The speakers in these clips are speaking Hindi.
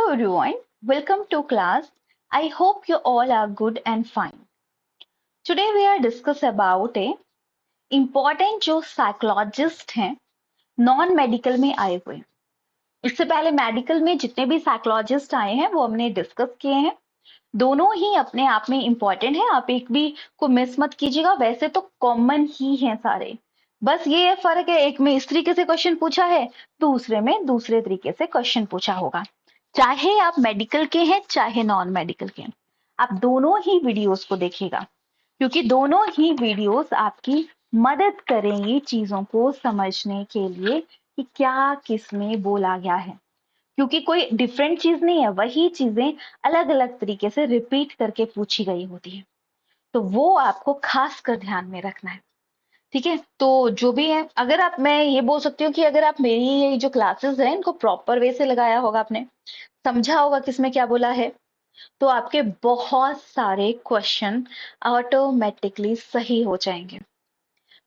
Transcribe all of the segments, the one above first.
everyone, welcome to class. I hope you all are good and fine. Today we are discuss about a important जो साइकोलॉजिस्ट हैं नॉन मेडिकल में आए हुए। इससे पहले मेडिकल में जितने भी साइकोलॉजिस्ट आए हैं वो हमने डिस्कस किए हैं। दोनों ही अपने आप में इम्पोर्टेंट है, आप एक भी को मिस मत कीजिएगा। वैसे तो कॉमन ही हैं सारे, बस ये फर्क है, एक में इस तरीके से क्वेश्चन पूछा है, दूसरे में दूसरे तरीके से क्वेश्चन पूछा होगा। चाहे आप मेडिकल के हैं चाहे नॉन मेडिकल के हैं, आप दोनों ही वीडियोस को देखिएगा, क्योंकि दोनों ही वीडियोस आपकी मदद करेंगी चीजों को समझने के लिए कि क्या किसमें बोला गया है। क्योंकि कोई डिफरेंट चीज नहीं है, वही चीजें अलग अलग तरीके से रिपीट करके पूछी गई होती है, तो वो आपको खास कर ध्यान में रखना है। ठीक है, तो जो भी है, अगर आप, मैं ये बोल सकती हूँ कि अगर आप मेरी ये जो क्लासेस हैं इनको प्रॉपर वे से लगाया होगा, आपने समझा होगा किसमें क्या बोला है, तो आपके बहुत सारे क्वेश्चन ऑटोमेटिकली सही हो जाएंगे।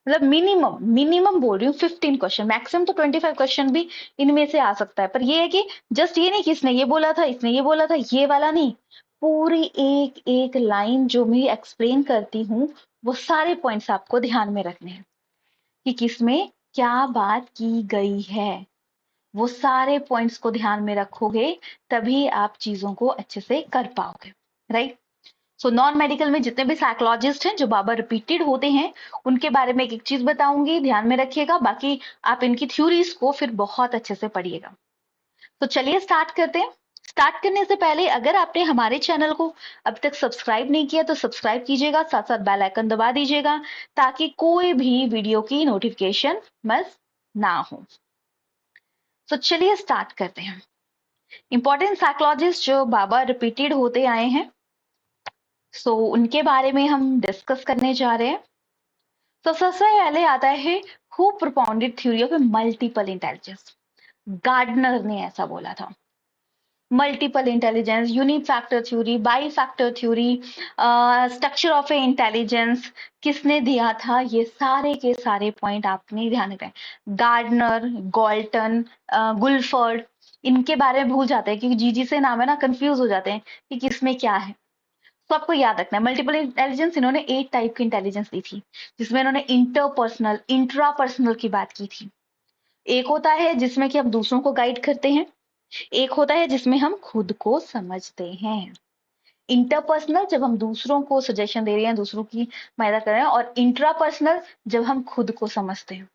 मतलब मिनिमम मिनिमम बोल रही हूँ 15 क्वेश्चन, मैक्सिमम तो 25 क्वेश्चन भी इनमें से आ सकता है। पर ये है कि जस्ट ये नहीं कि इसने ये बोला था, इसने ये बोला था, ये वाला नहीं। पूरी एक एक लाइन जो मैं एक्सप्लेन करती हूँ वो सारे पॉइंट्स आपको ध्यान में रखने हैं कि किसमें क्या बात की गई है। वो सारे पॉइंट्स को ध्यान में रखोगे तभी आप चीजों को अच्छे से कर पाओगे, राइट। सो नॉन मेडिकल में जितने भी साइकोलॉजिस्ट हैं जो बार बार रिपीटेड होते हैं, उनके बारे में एक एक चीज बताऊंगी, ध्यान में रखिएगा। बाकी आप इनकी थ्योरीज को फिर बहुत अच्छे से पढ़िएगा। तो चलिए स्टार्ट करते हैं। स्टार्ट करने से पहले अगर आपने हमारे चैनल को अब तक सब्सक्राइब नहीं किया तो सब्सक्राइब कीजिएगा, साथ साथ बेल आइकन दबा दीजिएगा ताकि कोई भी वीडियो की नोटिफिकेशन मिस ना हो। तो चलिए स्टार्ट करते हैं। इंपॉर्टेंट साइकोलॉजिस्ट जो बार बार रिपीटेड होते आए हैं, सो उनके बारे में हम डिस्कस करने जा रहे हैं। तो सबसे पहले आता है who propounded theory of multiple intelligence. Gardner ने ऐसा बोला था। Multiple intelligence, unique factor theory, bi factor theory, structure of a intelligence किसने दिया था, ये सारे के सारे पॉइंट आपने ध्यान रखना है। गार्डनर, गॉल्टन, गुलफर्ड, इनके बारे में भूल जाते हैं क्योंकि जी से नाम है ना, कंफ्यूज हो जाते हैं कि किसमें क्या है। तो आपको याद रखना है मल्टीपल इंटेलिजेंस, इन्होंने 8 टाइप की इंटेलिजेंस दी थी, जिसमें इन्होंने इंटरपर्सनल, इंट्रापर्सनल की बात की थी। एक होता है जिसमें कि हम दूसरों को गाइड करते हैं, एक होता है जिसमें हम खुद को समझते हैं। इंटरपर्सनल जब हम दूसरों को सजेशन दे रहे हैं, दूसरों की मदद कर रहे हैं, और इंट्रापर्सनल जब हम खुद को समझते हैं।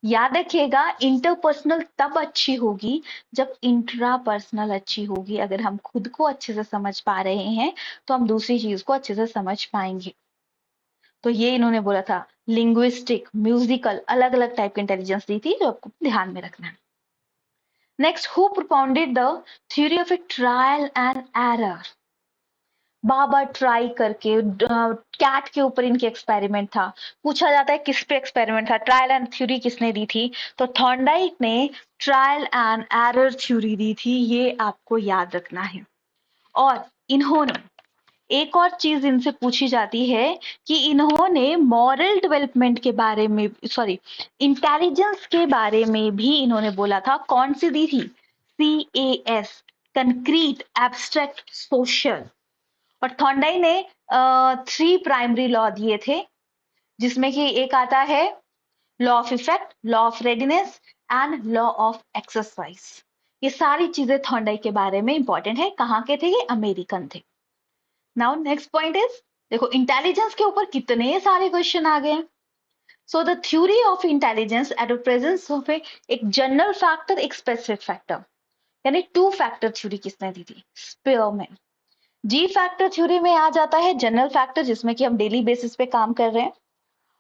याद रखिएगा, इंटरपर्सनल तब अच्छी होगी जब इंट्रापर्सनल अच्छी होगी। अगर हम खुद को अच्छे से समझ पा रहे हैं तो हम दूसरी चीज को अच्छे से समझ पाएंगे। तो ये इन्होंने बोला था। लिंग्विस्टिक, म्यूजिकल, अलग अलग टाइप की इंटेलिजेंस दी थी जो आपको ध्यान में रखना है। Next, who propounded the theory of A trial and error. Bar bar try करके, कैट के ऊपर इनके एक्सपेरिमेंट था। पूछा जाता है किस पे एक्सपेरिमेंट था, ट्रायल एंड थ्योरी किसने दी थी, तो थॉर्नडाइक ने ट्रायल एंड एरर थ्योरी दी थी, ये आपको याद रखना है। और इन्होंने एक और चीज इनसे पूछी जाती है कि इन्होंने मॉरल डेवलपमेंट के बारे में, सॉरी, इंटेलिजेंस के बारे में भी इन्होंने बोला था। कौन सी दी थी? CAS, concrete, abstract, social. और थॉर्नडाइक ने 3 प्राइमरी लॉ दिए थे, जिसमें कि एक आता है law of effect, law of readiness and law of exercise. ये सारी चीजें थॉर्नडाइक के बारे में इंपॉर्टेंट है। कहाँ के थे ये? अमेरिकन थे। नाउ नेक्स्ट पॉइंट इज, देखो इंटेलिजेंस के ऊपर कितने सारे क्वेश्चन आ गए। So the theory of intelligence at the presence of एक जनरल फैक्टर, एक स्पेसिफिक फैक्टर, यानी 2 फैक्टर थ्योरी किसने दी थी? स्पीयरमैन। जी फैक्टर थ्योरी में आ जाता है जनरल फैक्टर, जिसमें कि हम डेली बेसिस पे काम कर रहे हैं,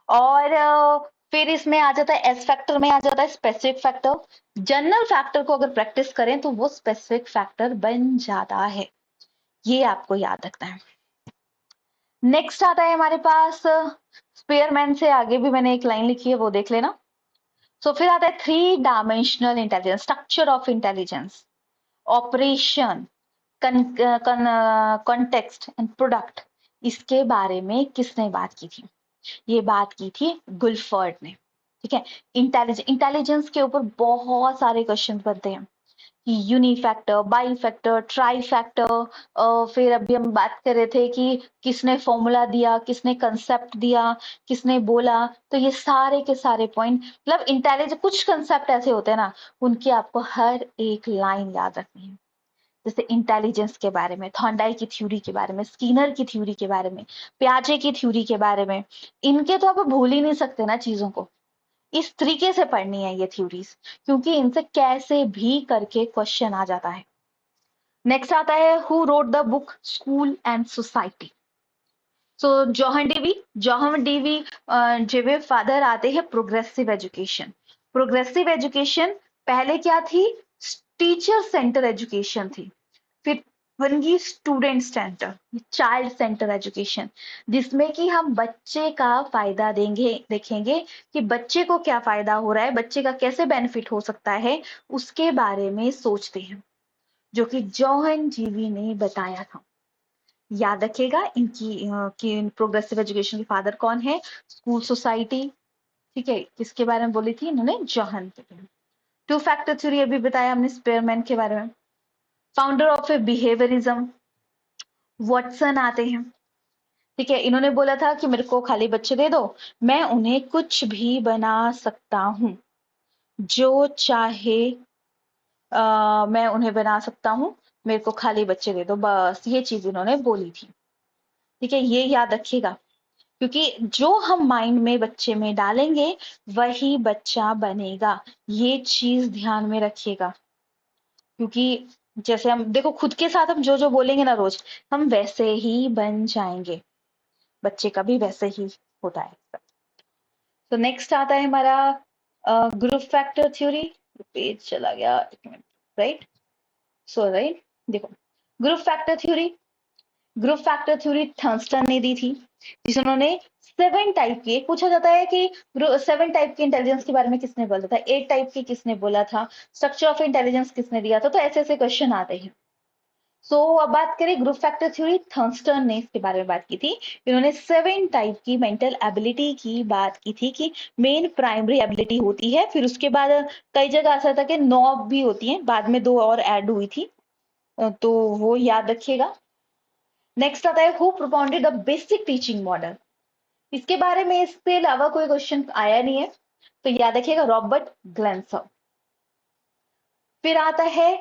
और फिर इसमें आ जाता है एस फैक्टर में आ जाता है स्पेसिफिक फैक्टर। जनरल फैक्टर को अगर प्रैक्टिस करें तो वो स्पेसिफिक फैक्टर बन जाता है, ये आपको याद रखना है। नेक्स्ट आता है हमारे पास स्पीयरमैन से आगे भी मैंने एक लाइन लिखी है, वो देख लेना। सो फिर आता है 3 dimensional intelligence, structure of intelligence, operation, context and product. इसके बारे में किसने बात की थी? ये बात की थी गुलफर्ड ने। ठीक है, इंटेलिजेंस के ऊपर बहुत सारे क्वेश्चन बनते हैं कि यूनिफैक्टर, बाईफैक्टर, ट्राईफैक्टर, फिर अभी हम बात कर रहे थे कि किसने फॉर्मूला दिया, किसने कंसेप्ट दिया, किसने बोला। तो ये सारे के सारे पॉइंट, मतलब इंटेलिजेंस, कुछ कंसेप्ट ऐसे होते हैं ना, उनकी आपको हर एक लाइन याद रखनी है। जैसे इंटेलिजेंस के बारे में, थॉर्नडाइक की थ्योरी के बारे में, स्किनर की थ्योरी के बारे में, पियाजे की थ्योरी के बारे में, इनके तो आप भूल ही नहीं सकते ना चीजों को। इस तरीके से पढ़नी है ये थ्योरीज, क्योंकि इनसे कैसे भी करके क्वेश्चन आ जाता है। नेक्स्ट आता है who wrote the book school and society. So John Dewey जेवे फादर आते हैं प्रोग्रेसिव एजुकेशन। प्रोग्रेसिव एजुकेशन पहले क्या थी? टीचर सेंटर एजुकेशन थी। फिर बन student centre, child centre education, जिसमें कि हम बच्चे का फायदा देंगे, देखेंगे कि बच्चे को क्या फायदा हो रहा है, बच्चे का कैसे बेनिफिट हो सकता है, उसके बारे में सोचते हैं, जो कि जॉहन जीवी ने बताया था। याद रखिएगा इनकी कि प्रोग्रेसिव एजुकेशन के फादर कौन है? स्कूल सोसाइटी, ठीक है, किसके बारे में बोली थी इन्होंने? जॉहन के। टू फैक्टर थ्योरी अभी बताया हमने स्पेयरमैन के बारे में। Founder of A behaviourism Watson आते हैं, ठीक है, इन्होंने बोला था कि मेरे को खाली बच्चे दे दो, मैं उन्हें कुछ भी बना सकता हूँ, जो चाहे मैं उन्हें बना सकता हूँ, मेरे को खाली बच्चे दे दो, बस ये चीज इन्होंने बोली थी। ठीक है, ये याद रखिएगा, क्योंकि जो हम माइंड में बच्चे में डालेंगे वही बच्चा बनेगा, ये चीज ध्यान में रखिएगा। क्योंकि जैसे हम देखो, खुद के साथ हम जो जो बोलेंगे ना रोज, हम वैसे ही बन जाएंगे, बच्चे का भी वैसे ही होता है। तो नेक्स्ट आता है हमारा ग्रुप फैक्टर थ्योरी। पेज चला गया, एक मिनट, राइट, सो राइट, देखो, group factor theory, group factor theory Thurston ने दी थी, जिन्होंने 7 टाइप की, एक पूछा जाता है कि 7 टाइप की इंटेलिजेंस के बारे में किसने बोला था, 8 टाइप की किसने बोला था, स्ट्रक्चर ऑफ इंटेलिजेंस किसने दिया था, तो ऐसे ऐसे क्वेश्चन आते हैं। सो अब बात करें ग्रुप फैक्टर थ्योरी, थर्स्टन ने इसके बारे में बात की थी। इन्होंने 7 टाइप की मेंटल एबिलिटी की बात की थी, कि मेन प्राइमरी एबिलिटी होती है, फिर उसके बाद कई जगह ऐसा था कि 9 भी होती हैं, बाद में 2 और ऐड हुई थी, तो वो याद रखिएगा। नेक्स्ट आता है who propounded the basic teaching model. इसके बारे में इसके अलावा कोई क्वेश्चन आया नहीं है, तो याद रखिएगा रॉबर्ट ग्लेंसर। फिर आता है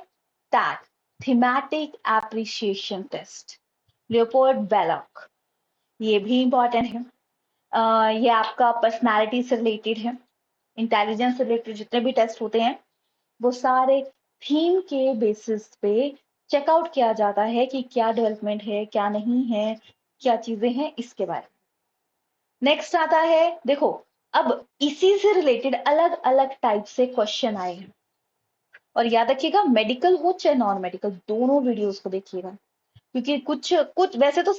TAT, thematic appreciation test, Leopold Bellak, ये भी इंपॉर्टेंट है। ये आपका पर्सनालिटी से रिलेटेड है, इंटेलिजेंस से रिलेटेड जितने भी टेस्ट होते हैं वो सारे थीम के बेसिस पे चेकआउट किया जाता है कि क्या डेवलपमेंट है, क्या नहीं है, क्या चीजें हैं, इसके बारे में। नेक्स्ट आता है, देखो, अब इसी से रिलेटेड अलग अलग टाइप से क्वेश्चन आए हैं, और याद रखिएगा मेडिकल हो चाहे नॉन मेडिकल, दोनों वीडियोस को देखिएगा, क्योंकि कुछ कुछ वैसे तो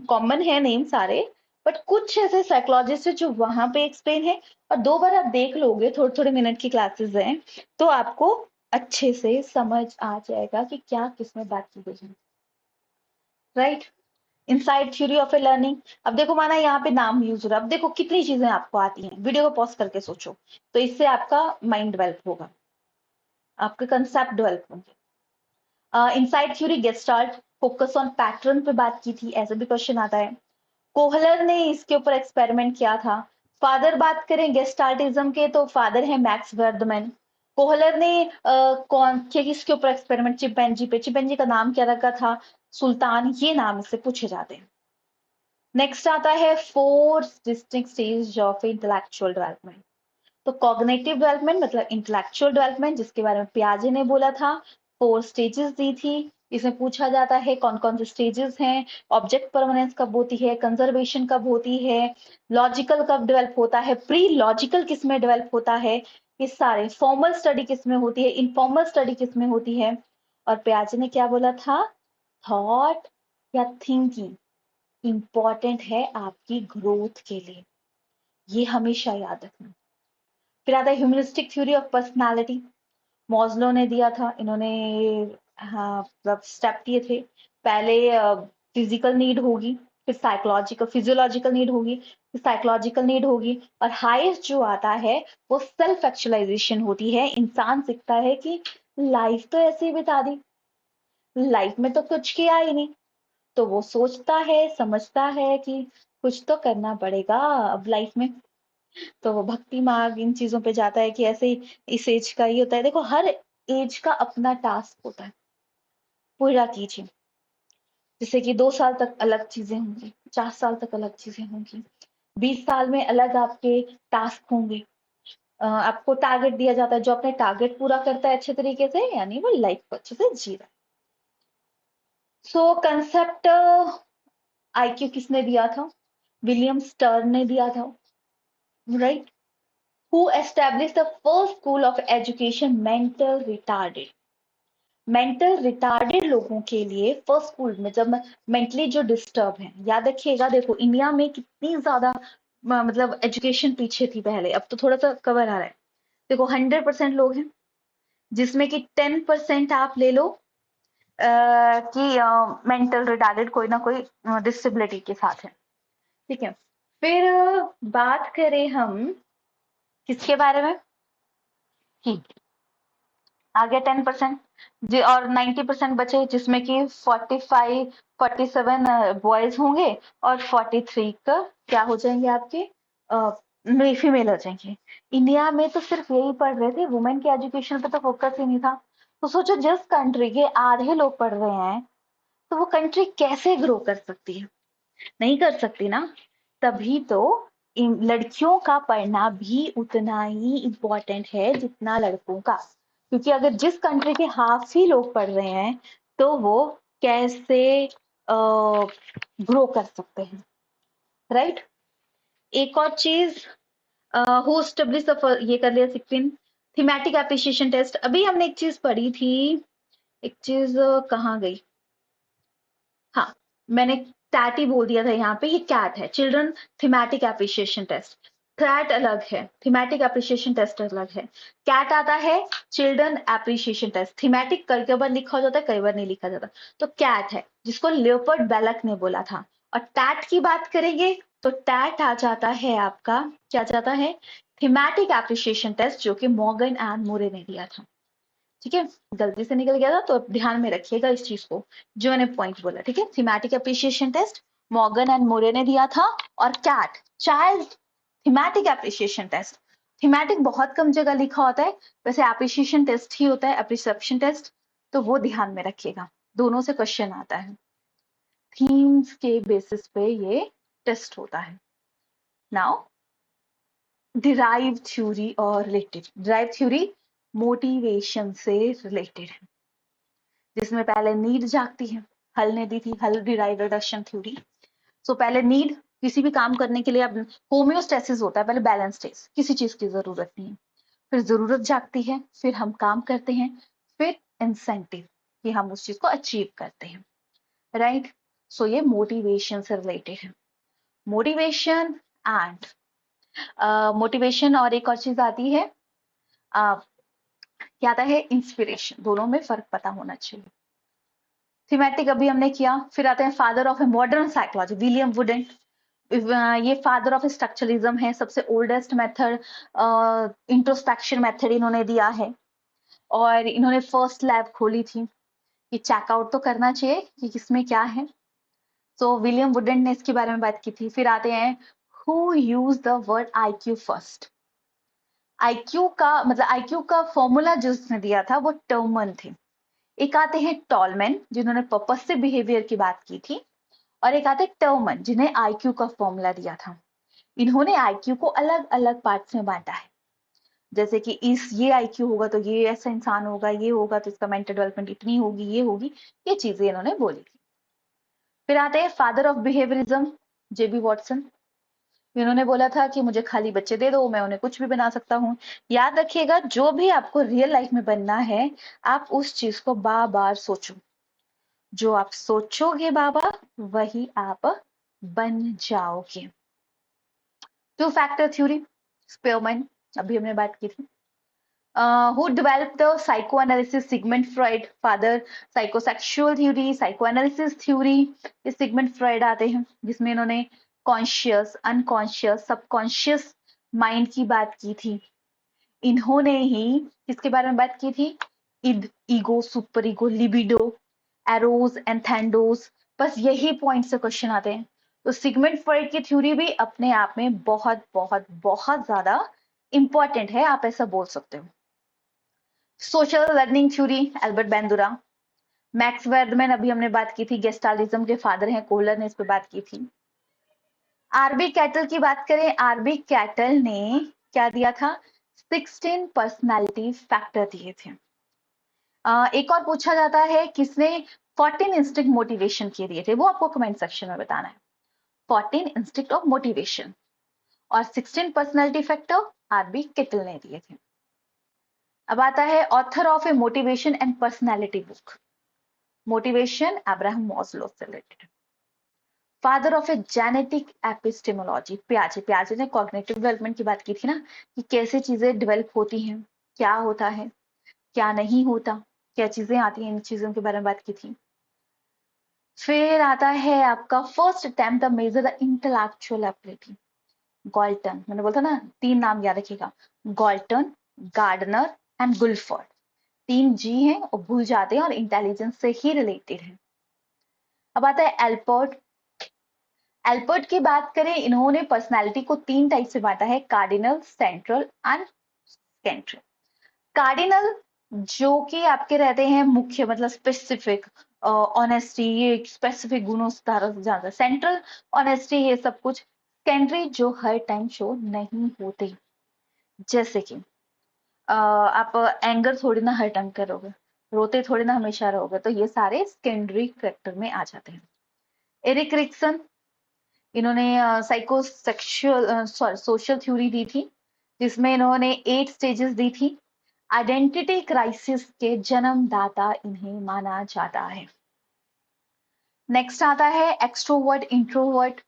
कॉमन है नेम सारे, बट कुछ ऐसे साइकोलॉजिस्ट है जो वहां पे एक्सप्लेन है, और 2 बार आप देख लोगे, थोड़े थोड़े मिनट की क्लासेस हैं, तो आपको अच्छे से समझ आ जाएगा कि क्या किसमें बात की गई है, right. Inside theory of A learning, अब देखो माना यहाँ पे नाम यूज हो रहा है, अब देखो कितनी चीजें आपको आती हैं, वीडियो को पॉज करके सोचो, तो इससे आपका माइंड डेवलप होगा, आपके कंसेप्ट डेवलप होंगे। Inside theory gestalt, focus on pattern पे बात की थी, ऐसे भी क्वेश्चन आता है। कोहलर ने इसके ऊपर एक्सपेरिमेंट किया था। फादर बात करें गेस्टाल्टिज्म के, तो फादर है मैक्स वर्दमैन। कोहलर ने कौन किसके ऊपर एक्सपेरिमेंट? चिंपैंजी पे। चिंपैंजी का नाम क्या रखा था? सुल्तान, ये नाम इससे पूछे जाते हैं। नेक्स्ट आता है 4 distinct stage of intellectual development. तो कॉग्निटिव डेवलपमेंट मतलब इंटेलेक्चुअल डेवलपमेंट, जिसके बारे में पियाजे ने बोला था, 4 स्टेजेस दी थी। इसमें पूछा जाता है कौन कौन से स्टेजेस हैं, ऑब्जेक्ट परमानेंस कब होती है, कंजर्वेशन कब होती है, लॉजिकल कब डेवलप होता है, प्री लॉजिकल किस में डेवलप होता है, ये सारे, फॉर्मल स्टडी किस में होती है, इनफॉर्मल स्टडी किस में होती है। और पियाजे ने क्या बोला था? थॉट या थिंकिंग इंपॉर्टेंट है आपकी ग्रोथ के लिए, ये हमेशा याद रखना। फिर आता है ह्यूमनिस्टिक थ्योरी ऑफ पर्सनालिटी, मॉज्लो ने दिया था, इन्होंने हाँ मतलब स्टेप दिए थे। पहले फिजिकल नीड होगी, फिर साइकोलॉजिकल फिजियोलॉजिकल नीड होगी, फिर साइकोलॉजिकल नीड होगी, और हाईएस्ट जो आता है वो सेल्फ एक्चुअलाइजेशन होती है। इंसान सीखता है कि लाइफ तो ऐसे ही बिता दी, लाइफ में तो कुछ किया ही नहीं। तो वो सोचता है, समझता है कि कुछ तो करना पड़ेगा अब लाइफ में। तो वो भक्ति मार्ग इन चीजों पे जाता है कि ऐसे ही इस एज का ही होता है। देखो, हर एज का अपना टास्क होता है, पूरा कीजिए। जैसे कि 2 साल तक अलग चीजें होंगी, 50 साल तक अलग चीजें होंगी, 20 साल में अलग आपके टास्क होंगे। आपको टारगेट दिया जाता है, जो अपने टारगेट पूरा करता है अच्छे तरीके से, यानी वो लाइफ को अच्छे से जी रहा है। सो कंसेप्ट आईक्यू किसने दिया था? विलियम स्टर्न ने दिया था, right? Who establish the first school of education mental retarded लोगों के लिए फर्स्ट स्कूल में, जब मेंटली जो डिस्टर्ब है। याद रखिएगा, देखो इंडिया में कितनी ज्यादा मतलब एजुकेशन पीछे थी पहले, अब तो थोड़ा सा कवर आ रहा है। देखो 100% लोग हैं, जिसमें कि 10% आप ले लो कि मेंटल रिटार्डेड कोई ना कोई डिसेबिलिटी के साथ है, ठीक है। फिर बात करें हम किसके बारे में, कि आ गया 10% और 90% बचे, जिसमें कि 47 बॉयज होंगे और 43 का क्या हो जाएंगे आपके फीमेल हो जाएंगे। इंडिया में तो सिर्फ यही पढ़ रहे थे, वुमेन के एजुकेशन पे तो फोकस ही नहीं था। तो सोचो, जिस कंट्री के आधे लोग पढ़ रहे हैं, तो वो कंट्री कैसे ग्रो कर सकती है? नहीं कर सकती ना। तभी तो लड़कियों का पढ़ना भी उतना ही इम्पोर्टेंट है जितना लड़कों का। क्योंकि अगर जिस कंट्री के हाफ ही लोग पढ़ रहे हैं, तो वो कैसे ग्रो कर सकते हैं, राइट? एक और चीज, हु एस्टेब्लिश ये कर लिया 16 थीमेटिक एप्रिसिएशन टेस्ट। अभी हमने एक चीज पढ़ी थी, एक चीज कहाँ गई? हाँ, मैंने टैट ही बोल दिया था यहाँ पे, ये कैट है, children thematic appreciation test. CAT अलग है, थीमेटिक एप्रिसिएशन टेस्ट अलग है। कैट आता है चिल्ड्रन एप्रिसिएशन टेस्ट। थीमेटिक कई बार लिखा हो जाता है, कई बार नहीं लिखा जाता। तो कैट है, जिसको लियोपर्ड बेलक ने बोला था। और टैट की बात करेंगे तो टैट आ जाता है आपका, क्या जाता है? थीमेटिक एप्रिसिएशन टेस्ट, जो कि मॉर्गन एंड मोरे ने दिया था। ठीक है, गलती से निकल गया था तो ध्यान में रखिएगा इस चीज को, जो मैंने पॉइंट बोला, ठीक है। Thematic appreciation test Morgan and Murray ने दिया था। और CAT child thematic appreciation test, thematic बहुत कम जगह लिखा होता है, वैसे एप्रिसिएशन टेस्ट ही होता है, एप्रिसेप्शन टेस्ट। तो वो ध्यान में रखिएगा, दोनों से क्वेश्चन आता है, थीम्स के बेसिस पे ये टेस्ट होता है। नाउ डिराइव थ्योरी और रिलेटेड, डिराइव थ्योरी मोटिवेशन से रिलेटेड है, जिसमें पहले नीड जागती है। हल ने दी थी, हल डिराइव रिडक्शन थ्योरी। सो पहले नीड, किसी भी काम करने के लिए अब होम्योस्टेसिस होता है, पहले बैलेंस स्टेज, किसी चीज की जरूरत नहीं है। फिर जरूरत जागती है, फिर हम काम करते हैं, फिर इंसेंटिव कि हम उस चीज को अचीव करते हैं, राइट? सो ये मोटिवेशन से रिलेटेड है। मोटिवेशन एंड मोटिवेशन और एक और चीज आती है, क्या आता है? इंस्पिरेशन। दोनों में फर्क पता होना चाहिए। थीमेटिक अभी हमने किया। फिर आते हैं father of a modern psychology, William wouldn't. ये फादर ऑफ स्ट्रक्चरलिज्म है, सबसे ओल्डेस्ट मेथड, इंट्रोस्पेक्शन मेथड इन्होंने दिया है। और इन्होंने फर्स्ट लैब खोली थी कि चेकआउट तो करना चाहिए कि किसमें क्या है। सो विलियम वुडेंट ने इसके बारे में बात की थी। फिर आते हैं who use the word IQ first. IQ का मतलब, आईक्यू का फॉर्मूला जिसने दिया था वो टर्मन थे। एक आते हैं टॉलमैन, जिन्होंने पर्पस से बिहेवियर की बात की थी। और एक आते टर्मन, जिन्हें आईक्यू का फॉर्मूला दिया था। इन्होंने आईक्यू को अलग अलग पार्ट्स में बांटा है, जैसे कि इस ये आईक्यू होगा तो ये ऐसा इंसान होगा, ये होगा तो इसका मेंटल डेवलपमेंट इतनी होगी, ये होगी, ये चीजें इन्होंने बोली थी। फिर आते हैं father of behaviourism, J B Watson. इन्होंने बोला था कि मुझे खाली बच्चे दे दो, मैं उन्हें कुछ भी बना सकता हूँ। याद रखिएगा, जो भी आपको रियल लाइफ में बनना है, आप उस चीज को बार बार सोचो। जो आप सोचोगे बाबा, वही आप बन जाओगे। टू फैक्टर थ्योरी, स्पेयरमैन, अभी हमने बात की थी। Who developed the psycho analysis, Sigmund Freud. Father psychosexual theory, psycho analysis theory, ये सिगमंड फ्रॉइड आते हैं, जिसमें इन्होंने कॉन्शियस, अनकॉन्शियस, सबकॉन्शियस माइंड की बात की थी। इन्होंने ही किसके बारे में बात की थी? Id, ego, super ego, libido, Eros and Thanatos, बस यही पॉइंट से क्वेश्चन आते हैं। तो सिगमंड फ्रॉइड की थ्योरी भी अपने आप में बहुत बहुत बहुत ज्यादा इंपॉर्टेंट है, आप ऐसा बोल सकते हो। Social learning theory, Albert Bandura. Max Wertheimer, अभी हमने बात की थी, गेस्टालिज्म के फादर हैं, कोहलर ने इस पे बात की थी। आरबी कैटल की बात करें, आरबी कैटल ने क्या दिया था, 16 पर्सनालिटी फैक्टर दिए थे। एक और पूछा जाता है किसने 14 इंस्टिंक्ट मोटिवेशन के दिए थे, वो आपको कमेंट सेक्शन में बताना है। 14 इंस्टिंक्ट ऑफ मोटिवेशन और 16 पर्सनालिटी फैक्टर आरबी कैटल ने दिए थे। अब आता है author of a motivation and personality book, motivation, Abraham Maslow से related. Father of a genetic epistemology, पियाजे। पियाजे ने कॉग्निटिव डेवलपमेंट की बात की थी ना, कि कैसे चीजें डेवलप होती हैं, क्या होता है, क्या नहीं होता, क्या चीजें आती हैं, इन चीजों के बारे में बात की थी। फिर आता है आपका first attempt the measure the intellectual ability, Galton. मैंने बोला था ना, 3 नाम याद रखिएगा, गॉल्टन, गार्डनर एंड गुल्फर्ड। 3 जी हैं और भूल जाते हैं और इंटेलिजेंस से ही रिलेटेड है। अब आता है एल्बर्ट। एल्बर्ट की बात करें, इन्होंने पर्सनालिटी को 3 टाइप से बांटा है, cardinal, central and central. Cardinal जो कि आपके रहते हैं मुख्य, मतलब स्पेसिफिक, ऑनेस्टी, ये स्पेसिफिक गुणों से ज्यादा। सेंट्रल, ऑनेस्टी, ये सब कुछ। सेकेंडरी जो हर टाइम शो नहीं होते, जैसे कि आप एंगर थोड़ी ना हर टाइम करोगे, रोते थोड़ी ना हमेशा रहोगे, तो ये सारे सेकेंडरी करेक्टर में आ जाते हैं। एरिक रिक्सन, इन्होंने साइकोसेक्सुअल सोशल थ्योरी दी थी, जिसमें इन्होंने 8 स्टेजेस दी थी। आइडेंटिटी क्राइसिस के जन्मदाता इन्हें माना जाता है। नेक्स्ट आता है एक्सट्रोवर्ट, इंट्रोवर्ट।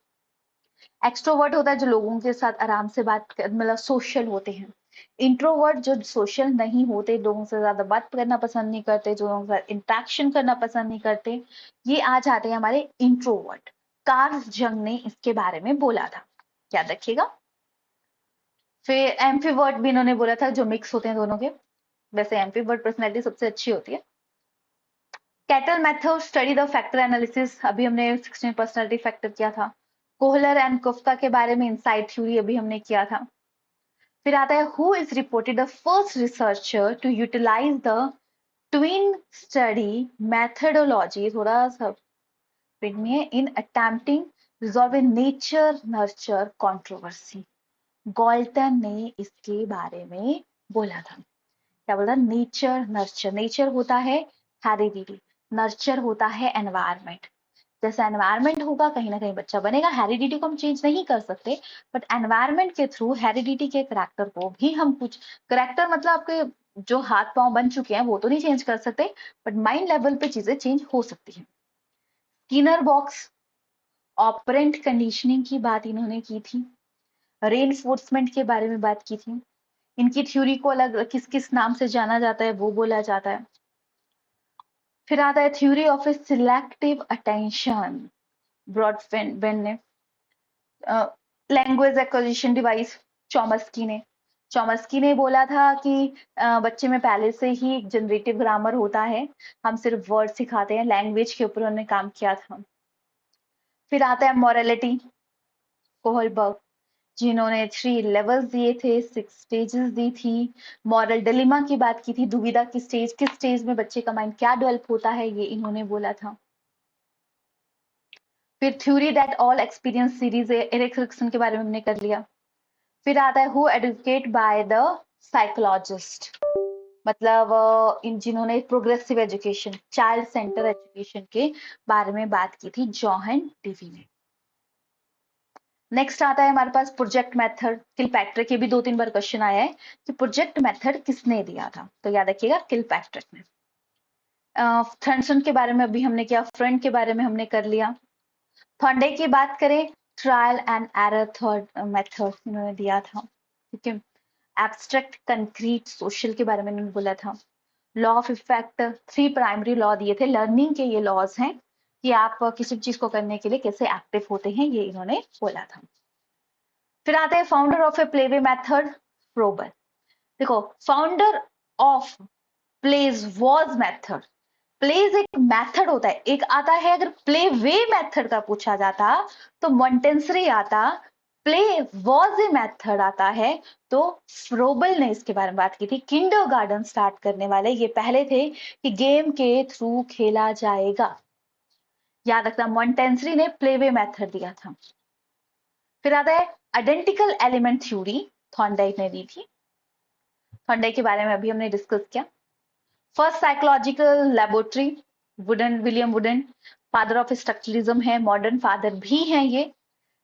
एक्सट्रोवर्ट होता है जो लोगों के साथ आराम से मतलब सोशल होते हैं। इंट्रोवर्ट जो सोशल नहीं होते, लोगों से ज्यादा बात करना पसंद नहीं करते, जो लोगों के साथ इंट्रैक्शन करना पसंद नहीं करते, ये आ जाते हैं हमारे इंट्रोवर्ट। कार्ल जंग ने इसके बारे में बोला था, याद रखिएगा। फिर एम्फीवर्ट भी इन्होंने बोला था, जो मिक्स होते हैं दोनों के। वैसे एम्फीवर्ट पर्सनैलिटी सबसे अच्छी होती है। Cattle method, study the factor analysis, अभी हमने 16 पर्सनालिटी फैक्टर किया था। कोहलर एंड कुफ्का के बारे में इनसाइट थ्योरी अभी हमने किया था। फिर आता है who is reported the first researcher to utilize the twin study methodology, थोड़ा सा में है, in attempting resolve a nature nurture controversy. Galton ने इसके बारे में बोला था, क्या बोला, नेचर नर्चर। नेचर होता है हेरिडिटी, नर्चर होता है एनवायरमेंट। जैसे एनवायरमेंट होगा कहीं ना कहीं बच्चा बनेगा, हेरिडिटी को हम चेंज नहीं कर सकते, बट एनवायरमेंट के थ्रू हेरिडिटी के करेक्टर को भी हम कुछ, करेक्टर मतलब आपके जो हाथ पांव बन चुके हैं वो तो नहीं चेंज कर सकते, बट माइंड लेवल पे चीजें चेंज हो सकती हैं। स्किनर बॉक्स, ऑपरेंट कंडीशनिंग की बात इन्होंने की थी। रेनफोर्समेंट के बारे में बात की थी। इनकी थ्योरी को अलग किस किस नाम से जाना जाता है वो बोला जाता है। फिर आता है theory of a selective attention, Broadbent ने। लैंग्वेज एक्विजिशन डिवाइस, चॉमस्की ने बोला था कि बच्चे में पहले से ही एक जनरेटिव ग्रामर होता है, हम सिर्फ वर्ड सिखाते हैं, लैंग्वेज के ऊपर उन्होंने काम किया था। फिर आता है मॉरलिटी, कोहलबर्ग, जिन्होंने 3 लेवल्स दिए थे, 6 स्टेजेस दी थी। मॉरल डिलेमा की बात की थी, दुविधा की स्टेज, किस स्टेज में बच्चे का माइंड क्या डेवलप होता है, ये इन्होंने बोला था। फिर theory that all experience series, Erik Erikson के बारे में हमने कर लिया। फिर आता है who advocate by the psychologist, मतलब इन जिन्होंने progressive education, child centre education के बारे में बात की थी, जॉहन डीवी ने। नेक्स्ट आता है हमारे पास प्रोजेक्ट मेथड, किलपैट्रिक, ये भी 2-3 बार क्वेश्चन आया है कि प्रोजेक्ट मेथड किसने दिया था, तो याद रखिएगा किलपैट्रिक ने। थॉमसन के बारे में अभी हमने किया, फ्रेंड के बारे में हमने कर लिया। थॉर्नडाइक की बात करें, trial and error third method इन्होंने दिया था, ठीक है। एब्स्ट्रैक्ट, कंक्रीट, सोशल के बारे में इन्होंने बोला था। Law of effect, 3 primary law दिए थे, लर्निंग के ये लॉज हैं कि आप किसी चीज को करने के लिए कैसे एक्टिव होते हैं, ये इन्होंने बोला था। फिर आता है founder of a playway method, Froebel. देखो founder of plays was method. Plays एक मेथड होता है, एक आता है अगर प्ले वे मेथड का पूछा जाता तो मॉन्टेसरी आता, प्ले वॉज ए मेथड आता है तो फ्रोबल ने इसके बारे में बात की थी। किंडरगार्टन स्टार्ट करने वाले ये पहले थे कि गेम के थ्रू खेला जाएगा। याद रखना, मॉन्टेसरी ने प्ले वे मेथड दिया था। फिर आता है आइडेंटिकल एलिमेंट थ्योरी, थॉर्नडाइक ने दी थी। थॉर्नडाइक के बारे में अभी हमने डिस्कस किया। First psychological laboratory wooden, William wooden, father of structuralism है, मॉडर्न फादर भी हैं ये।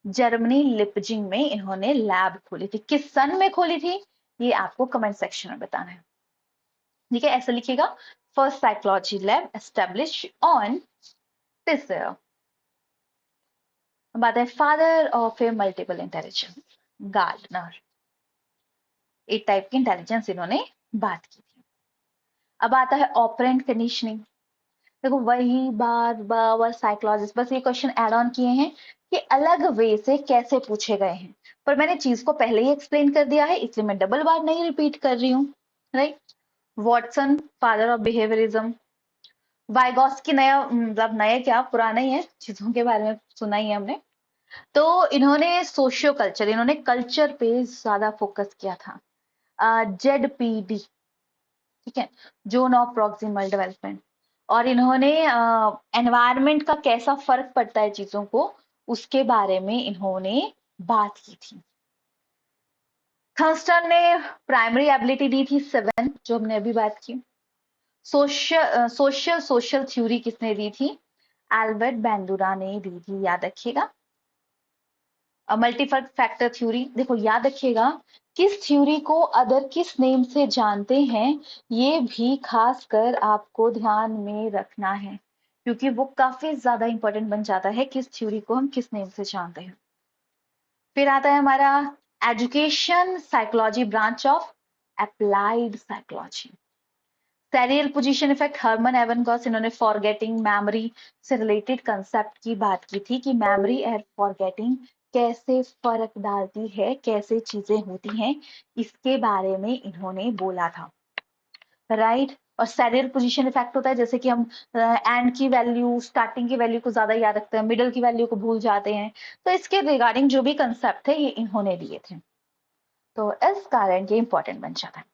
जर्मनी लिपजिंग में इन्होंने लैब खोली थी। किस सन में खोली थी ये आपको कमेंट सेक्शन में बताना है, ठीक है। ऐसे लिखिएगा, first psychology lab establish on this year. बात है father of a multiple intelligence, Gardner. एक टाइप की इंटेलिजेंस इन्होंने बात की थी। अब आता है ऑपरेंट कंडीशनिंग। देखो वही बार बार साइकोलॉजिस्ट बस ये क्वेश्चन ऐड ऑन किए हैं कि अलग वे से कैसे पूछे गए हैं, पर मैंने चीज को पहले ही एक्सप्लेन कर दिया है इसलिए मैं डबल बार नहीं रिपीट कर रही हूँ, right. Watson, father of behaviourism. Vygotsky, नया मतलब नया क्या पुराना ही है, चीजों के बारे में सुना ही है हमने। तो इन्होंने सोशियो कल्चर, इन्होंने कल्चर पे ज्यादा फोकस किया था। जेड पी डी, ठीक है, जोन ऑफ प्रॉक्सिमल डेवलपमेंट। और इन्होंने एनवायरनमेंट का कैसा फर्क पड़ता है चीजों को, उसके बारे में इन्होंने बात की थी। थर्स्टन ने प्राइमरी एबिलिटी दी थी 7, जो हमने अभी बात की। सोशल थ्योरी किसने दी थी? एल्बर्ट बैंडुरा ने दी थी, याद रखिएगा। मल्टी फैक्टर थ्योरी, देखो याद रखिएगा, किस थ्योरी को अदर किस नेम से जानते हैं ये भी खास कर आपको ध्यान में रखना है, क्योंकि वो काफी ज्यादा इंपॉर्टेंट बन जाता है किस थ्योरी को हम किस नेम से जानते हैं। फिर आता है हमारा education psychology branch of applied psychology. Serial position effect, Hermann एवनगॉस, इन्होंने फॉरगेटिंग मेमोरी से रिलेटेड कंसेप्ट की बात की थी कि मेमोरी एंड फॉरगेटिंग कैसे फर्क डालती है, कैसे चीजें होती हैं, इसके बारे में इन्होंने बोला था, राइट। और सेरियल पोजीशन इफेक्ट होता है जैसे कि हम एंड की वैल्यू, स्टार्टिंग की वैल्यू को ज्यादा याद रखते हैं, मिडल की वैल्यू को भूल जाते हैं, तो इसके रिगार्डिंग जो भी कंसेप्ट थे ये इन्होंने दिए थे, तो इस कारण ये इंपॉर्टेंट बन जाता है।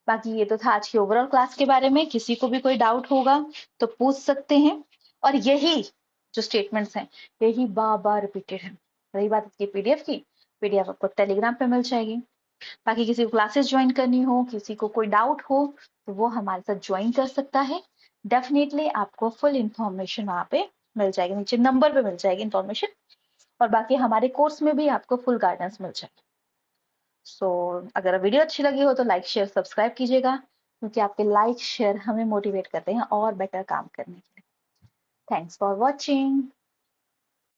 बाकी ये तो था आज की ओवरऑल क्लास के बारे में, किसी को भी कोई डाउट होगा तो पूछ सकते हैं। और यही जो स्टेटमेंट्स हैं यही बार बार रिपीटेड है। रही बात इसकी पीडीएफ की, पीडीएफ आपको टेलीग्राम पे मिल जाएगी। बाकी किसी को क्लासेस ज्वाइन करनी हो, किसी को कोई डाउट हो तो वो हमारे साथ ज्वाइन कर सकता है। डेफिनेटली आपको फुल इंफॉर्मेशन वहां पे मिल जाएगी, नीचे नंबर पे मिल जाएगी इंफॉर्मेशन। और बाकी हमारे कोर्स में भी आपको फुल गाइडेंस मिल जाएगी। अगर वीडियो अच्छी लगी हो तो लाइक शेयर सब्सक्राइब कीजिएगा, क्योंकि आपके लाइक शेयर हमें मोटिवेट करते हैं और बेटर काम करने के लिए। Thanks for watching.